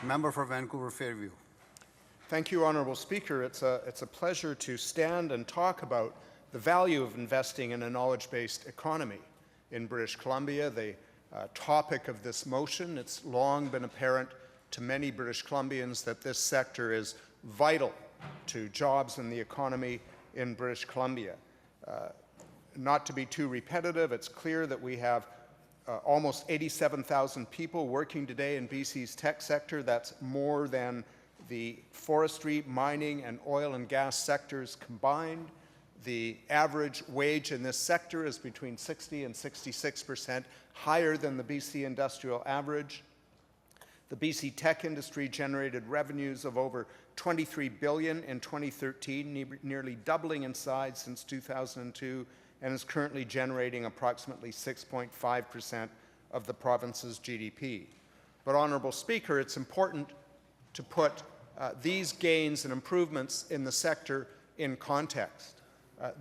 Member for Vancouver-Fairview. Thank you, Honourable Speaker. It's a pleasure to stand and talk about the value of investing in a knowledge-based economy in British Columbia. The topic of this motion, it's long been apparent to many British Columbians that this sector is vital to jobs and the economy in British Columbia. Not to be too repetitive, it's clear that we have almost 87,000 people working today in BC's tech sector. That's more than the forestry, mining, and oil and gas sectors combined. The average wage in this sector is between 60 and 66% higher than the BC industrial average. The BC tech industry generated revenues of over $23 billion in 2013, nearly doubling in size since 2002, and is currently generating approximately 6.5% of the province's GDP. But, Honourable Speaker, it's important to put these gains and improvements in the sector in context.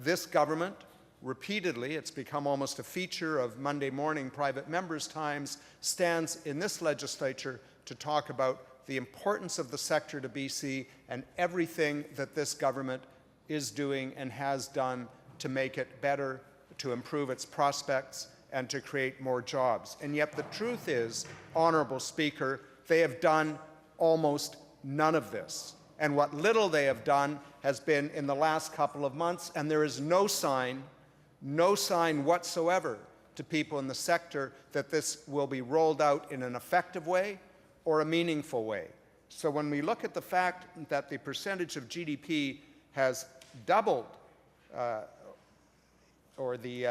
This government, repeatedly, it's become almost a feature of Monday morning private members' times, stands in this legislature to talk about the importance of the sector to BC and everything that this government is doing and has done to make it better, to improve its prospects, and to create more jobs. And yet the truth is, Honourable Speaker, they have done almost none of this. And what little they have done has been in the last couple of months, and there is no sign whatsoever to people in the sector that this will be rolled out in an effective way or a meaningful way. So when we look at the fact that the percentage of GDP has doubled, or the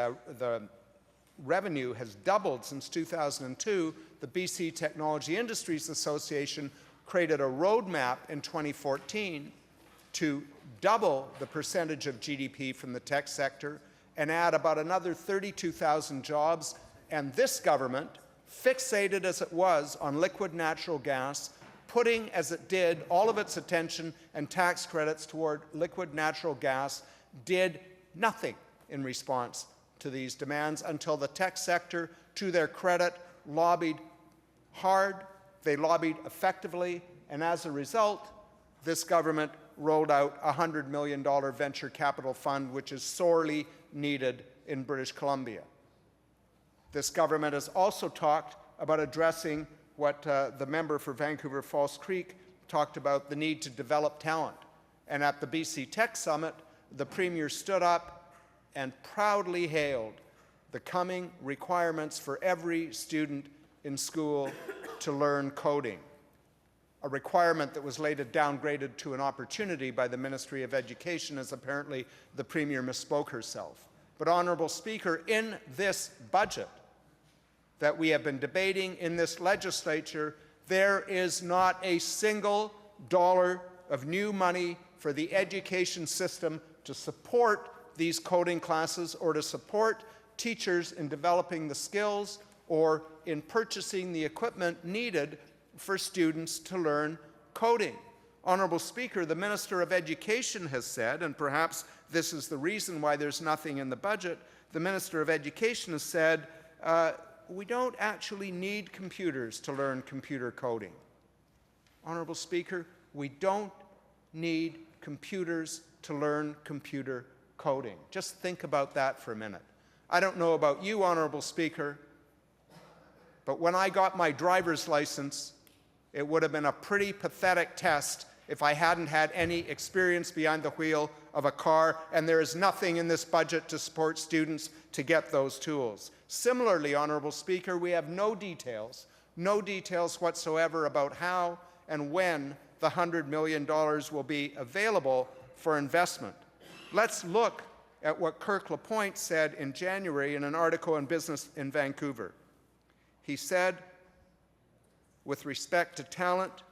revenue has doubled since 2002, the BC Technology Industries Association created a roadmap in 2014 to double the percentage of GDP from the tech sector and add about another 32,000 jobs. And this government, fixated as it was on liquid natural gas, putting, as it did, all of its attention and tax credits toward liquid natural gas, did nothing in response to these demands until the tech sector, to their credit, lobbied hard. They lobbied effectively, and as a result, this government rolled out a $100 million venture capital fund, which is sorely needed in British Columbia. This government has also talked about addressing what the member for Vancouver Falls Creek talked about, the need to develop talent. And at the BC Tech Summit, the Premier stood up and proudly hailed the coming requirements for every student in school to learn coding, a requirement that was later downgraded to an opportunity by the Ministry of Education, as apparently the Premier misspoke herself. But, Honourable Speaker, in this budget that we have been debating in this legislature, there is not a single dollar of new money for the education system to support these coding classes or to support teachers in developing the skills or in purchasing the equipment needed for students to learn coding. Honourable Speaker, the Minister of Education has said, and perhaps this is the reason why there's nothing in the budget, the Minister of Education has said, we don't actually need computers to learn computer coding. Honourable Speaker, we don't need computers to learn computer coding. Just think about that for a minute. I don't know about you, Honourable Speaker, but when I got my driver's license, it would have been a pretty pathetic test if I hadn't had any experience behind the wheel of a car, and there is nothing in this budget to support students to get those tools. Similarly, Honourable Speaker, we have no details whatsoever about how and when the $100 million will be available for investment. Let's look at what Kirk LaPointe said in January in an article in Business in Vancouver. He said, with respect to talent,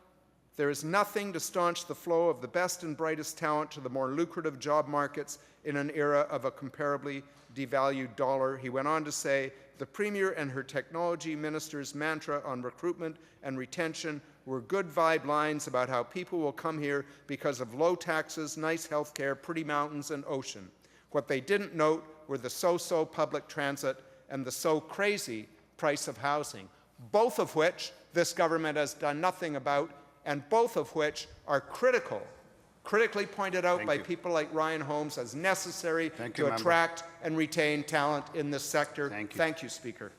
there is nothing to staunch the flow of the best and brightest talent to the more lucrative job markets in an era of a comparably devalued dollar. He went on to say, the Premier and her technology minister's mantra on recruitment and retention were good vibe lines about how people will come here because of low taxes, nice health care, pretty mountains, and ocean. What they didn't note were the so-so public transit and the so crazy price of housing, both of which this government has done nothing about and both of which are critically pointed out by people like Ryan Holmes as necessary to attract and retain talent in this sector. Thank you, Speaker.